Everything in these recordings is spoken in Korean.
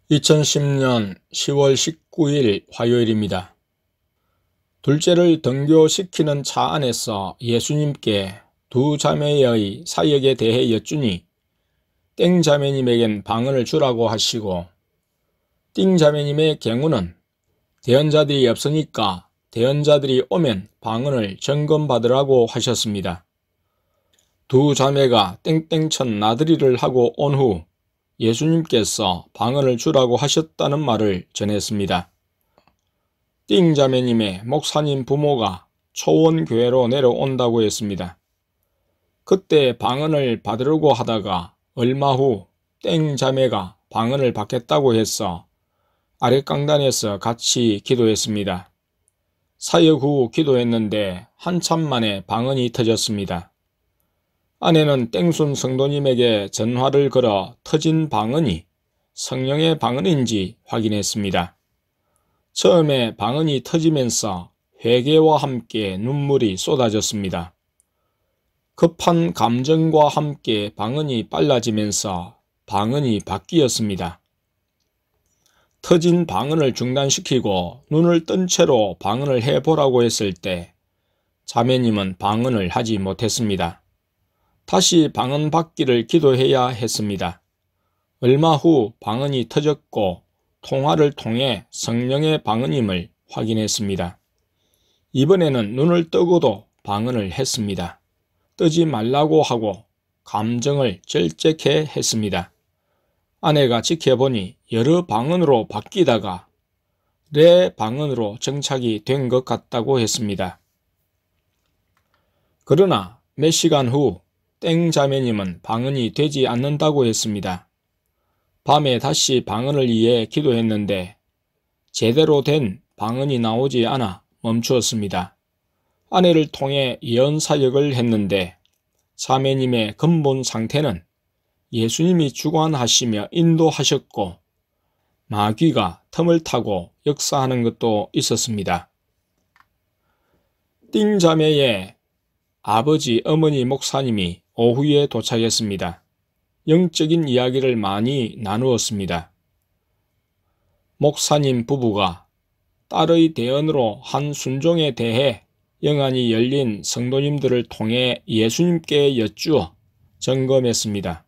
2010년 10월 19일 화요일입니다. 둘째를 등교시키는 차 안에서 예수님께 두 자매의 사역에 대해 여쭈니 땡 자매님에겐 방언을 주라고 하시고, 띵 자매님의 경우는 대언자들이 없으니까 대언자들이 오면 방언을 점검받으라고 하셨습니다. 두 자매가 땡땡천 나들이를 하고 온 후 예수님께서 방언을 주라고 하셨다는 말을 전했습니다. 띵 자매님의 목사님 부모가 초원교회로 내려온다고 했습니다. 그때 방언을 받으려고 하다가 얼마 후 땡 자매가 방언을 받겠다고 해서 아랫강단에서 같이 기도했습니다. 사역 후 기도했는데 한참 만에 방언이 터졌습니다. 아내는 땡순 성도님에게 전화를 걸어 터진 방언이 성령의 방언인지 확인했습니다. 처음에 방언이 터지면서 회개와 함께 눈물이 쏟아졌습니다. 급한 감정과 함께 방언이 빨라지면서 방언이 바뀌었습니다. 터진 방언을 중단시키고 눈을 뜬 채로 방언을 해보라고 했을 때 자매님은 방언을 하지 못했습니다. 다시 방언 받기를 기도해야 했습니다. 얼마 후 방언이 터졌고 통화를 통해 성령의 방언임을 확인했습니다. 이번에는 눈을 뜨고도 방언을 했습니다. 뜨지 말라고 하고 감정을 절제케 했습니다. 아내가 지켜보니 여러 방언으로 바뀌다가 레 방언으로 정착이 된 것 같다고 했습니다. 그러나 몇 시간 후 땡 자매님은 방언이 되지 않는다고 했습니다. 밤에 다시 방언을 위해 기도했는데 제대로 된 방언이 나오지 않아 멈추었습니다. 아내를 통해 예언 사역을 했는데 자매님의 근본 상태는 예수님이 주관하시며 인도하셨고 마귀가 틈을 타고 역사하는 것도 있었습니다. 띵 자매의 아버지, 어머니 목사님이 오후에 도착했습니다. 영적인 이야기를 많이 나누었습니다. 목사님 부부가 딸의 대언으로 한 순종에 대해 영안이 열린 성도님들을 통해 예수님께 여쭈어 점검했습니다.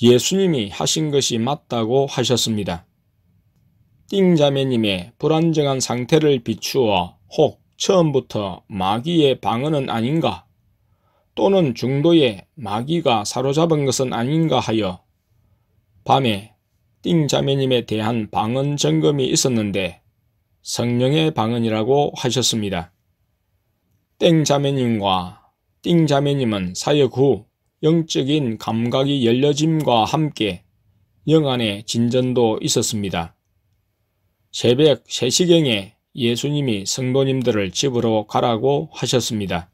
예수님이 하신 것이 맞다고 하셨습니다. 띵 자매님의 불안정한 상태를 비추어 혹 처음부터 마귀의 방언은 아닌가, 또는 중도에 마귀가 사로잡은 것은 아닌가 하여 밤에 띵 자매님에 대한 방언 점검이 있었는데 성령의 방언이라고 하셨습니다. 땡 자매님과 띵 자매님은 사역 후 영적인 감각이 열려짐과 함께 영안의 진전도 있었습니다. 새벽 3시경에 예수님이 성도님들을 집으로 가라고 하셨습니다.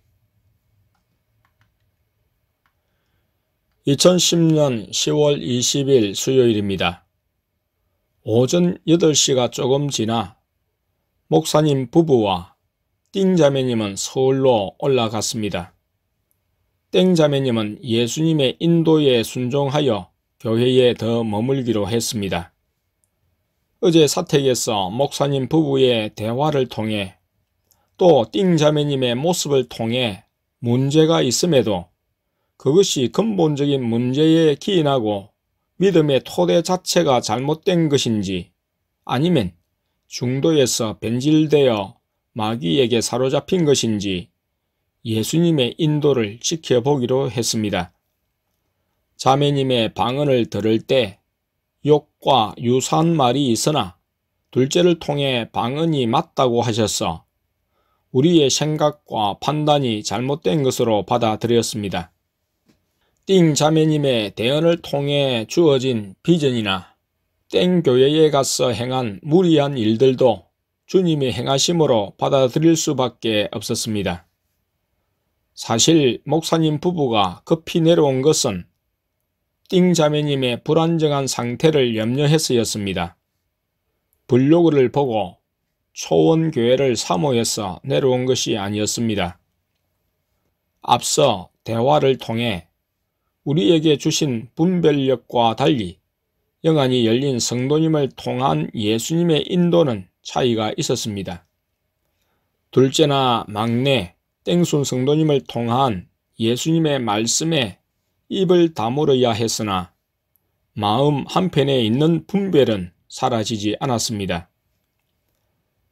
2010년 10월 20일 수요일입니다. 오전 8시가 조금 지나 목사님 부부와 띵 자매님은 서울로 올라갔습니다. 땡 자매님은 예수님의 인도에 순종하여 교회에 더 머물기로 했습니다. 어제 사택에서 목사님 부부의 대화를 통해 또 띵 자매님의 모습을 통해 문제가 있음에도 그것이 근본적인 문제에 기인하고 믿음의 토대 자체가 잘못된 것인지 아니면 중도에서 변질되어 마귀에게 사로잡힌 것인지 예수님의 인도를 지켜보기로 했습니다. 자매님의 방언을 들을 때 욕과 유사한 말이 있으나 둘째를 통해 방언이 맞다고 하셔서 우리의 생각과 판단이 잘못된 것으로 받아들였습니다. 띵 자매님의 대언을 통해 주어진 비전이나 땡 교회에 가서 행한 무리한 일들도 주님의 행하심으로 받아들일 수밖에 없었습니다. 사실 목사님 부부가 급히 내려온 것은 띵 자매님의 불안정한 상태를 염려해서였습니다. 블로그를 보고 초원교회를 사모해서 내려온 것이 아니었습니다. 앞서 대화를 통해 우리에게 주신 분별력과 달리 영안이 열린 성도님을 통한 예수님의 인도는 차이가 있었습니다. 둘째나 막내, 땡순 성도님을 통한 예수님의 말씀에 입을 다물어야 했으나 마음 한편에 있는 분별은 사라지지 않았습니다.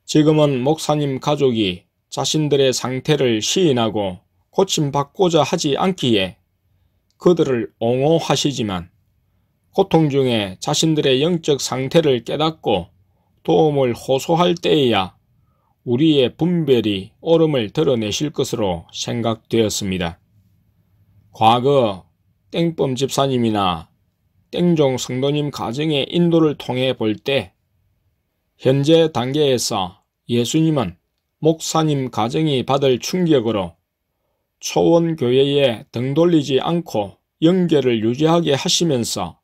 지금은 목사님 가족이 자신들의 상태를 시인하고 고침받고자 하지 않기에 그들을 옹호하시지만 고통 중에 자신들의 영적 상태를 깨닫고 도움을 호소할 때에야 우리의 분별이 옳음을 드러내실 것으로 생각되었습니다. 과거 땡범 집사님이나 땡종 성도님 가정의 인도를 통해 볼 때 현재 단계에서 예수님은 목사님 가정이 받을 충격으로 초원교회에 등 돌리지 않고 연결을 유지하게 하시면서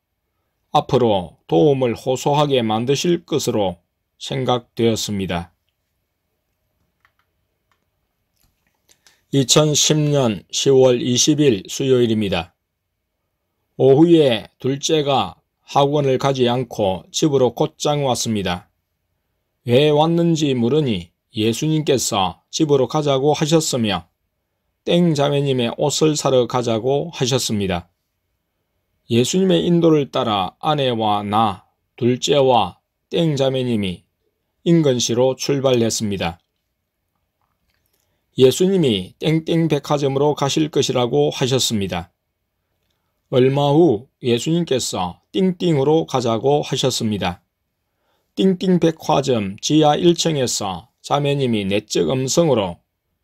앞으로 도움을 호소하게 만드실 것으로 생각되었습니다. 2010년 10월 20일 수요일입니다. 오후에 둘째가 학원을 가지 않고 집으로 곧장 왔습니다. 왜 왔는지 물으니 예수님께서 집으로 가자고 하셨으며 땡 자매님의 옷을 사러 가자고 하셨습니다. 예수님의 인도를 따라 아내와 나, 둘째와 땡 자매님이 인근시로 출발했습니다. 예수님이 땡땡 백화점으로 가실 것이라고 하셨습니다. 얼마 후 예수님께서 띵띵으로 가자고 하셨습니다. 띵띵 백화점 지하 1층에서 자매님이 내적 음성으로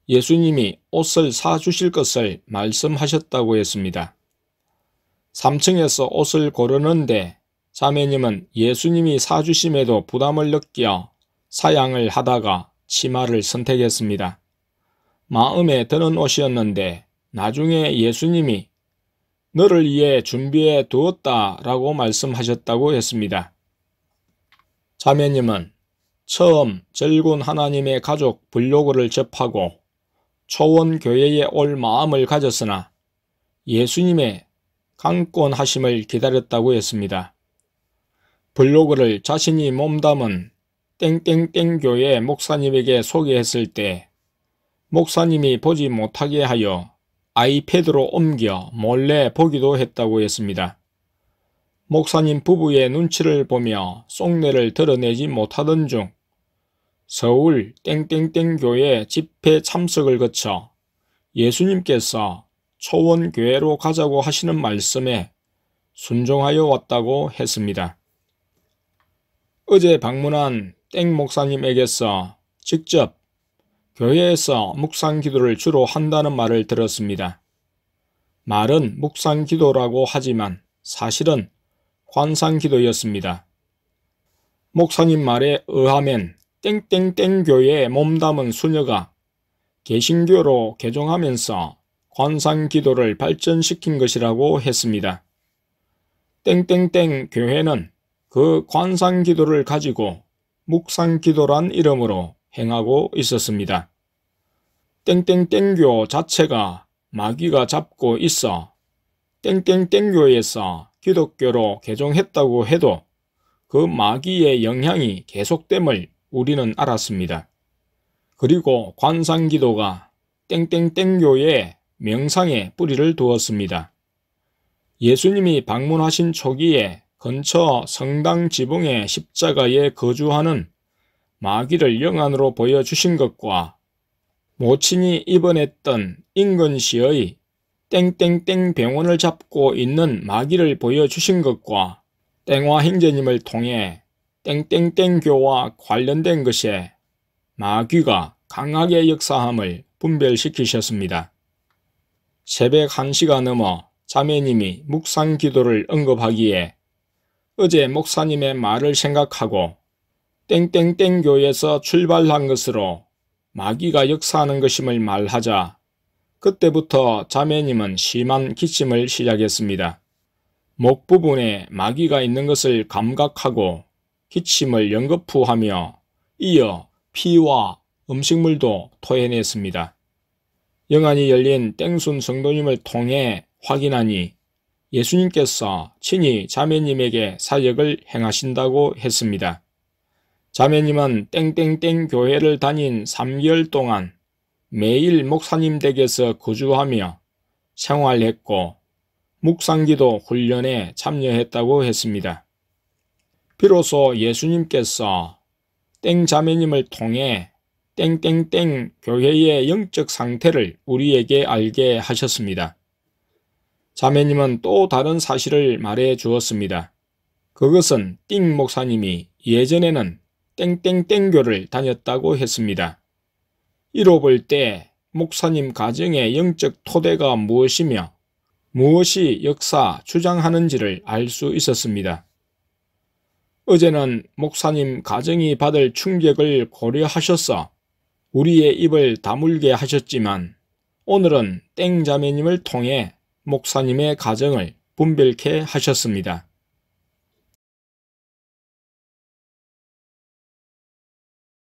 예수님이 옷을 사주실 것을 말씀하셨다고 했습니다. 3층에서 옷을 고르는데 자매님은 예수님이 사주심에도 부담을 느껴 사양을 하다가 치마를 선택했습니다. 마음에 드는 옷이었는데 나중에 예수님이 너를 위해 준비해 두었다 라고 말씀하셨다고 했습니다. 자매님은 처음 절군 하나님의 가족 블로그를 접하고 초원교회에 올 마음을 가졌으나 예수님의 강권하심을 기다렸다고 했습니다. 블로그를 자신이 몸담은 땡땡땡 교회 목사님에게 소개했을 때 목사님이 보지 못하게 하여 아이패드로 옮겨 몰래 보기도 했다고 했습니다. 목사님 부부의 눈치를 보며 속내를 드러내지 못하던 중 서울 땡땡땡 교회 집회 참석을 거쳐 예수님께서 초원교회로 가자고 하시는 말씀에 순종하여 왔다고 했습니다. 어제 방문한 땡 목사님에게서 직접 교회에서 묵상기도를 주로 한다는 말을 들었습니다. 말은 묵상기도라고 하지만 사실은 관상기도였습니다. 목사님 말에 의하면 땡땡땡 교회에 몸담은 수녀가 개신교로 개종하면서 관상기도를 발전시킨 것이라고 했습니다. 땡땡땡 교회는 그 관상기도를 가지고 묵상기도란 이름으로 행하고 있었습니다. 땡땡땡교 자체가 마귀가 잡고 있어 땡땡땡교에서 기독교로 개종했다고 해도 그 마귀의 영향이 계속됨을 우리는 알았습니다. 그리고 관상기도가 땡땡땡교의 명상에 뿌리를 두었습니다. 예수님이 방문하신 초기에 근처 성당 지붕의 십자가에 거주하는 마귀를 영안으로 보여주신 것과 모친이 입원했던 인근시의 땡땡땡 병원을 잡고 있는 마귀를 보여주신 것과 땡화행제님을 통해 땡땡땡교와 관련된 것에 마귀가 강하게 역사함을 분별시키셨습니다. 새벽 1시가 넘어 자매님이 묵상기도를 언급하기에 어제 목사님의 말을 생각하고 땡땡땡 교에서 출발한 것으로 마귀가 역사하는 것임을 말하자 그때부터 자매님은 심한 기침을 시작했습니다. 목 부분에 마귀가 있는 것을 감각하고 기침을 연거푸하며 이어 피와 음식물도 토해냈습니다. 영안이 열린 땡순 성도님을 통해 확인하니 예수님께서 친히 자매님에게 사역을 행하신다고 했습니다. 자매님은 땡땡땡 교회를 다닌 3개월 동안 매일 목사님 댁에서 거주하며 생활했고 묵상기도 훈련에 참여했다고 했습니다. 비로소 예수님께서 땡 자매님을 통해 땡땡땡 교회의 영적 상태를 우리에게 알게 하셨습니다. 자매님은 또 다른 사실을 말해 주었습니다. 그것은 띵 목사님이 예전에는 땡땡땡교를 다녔다고 했습니다. 이로 볼 때 목사님 가정의 영적 토대가 무엇이며 무엇이 역사 주장하는지를 알 수 있었습니다. 어제는 목사님 가정이 받을 충격을 고려하셔서 우리의 입을 다물게 하셨지만 오늘은 땡 자매님을 통해 목사님의 가정을 분별케 하셨습니다.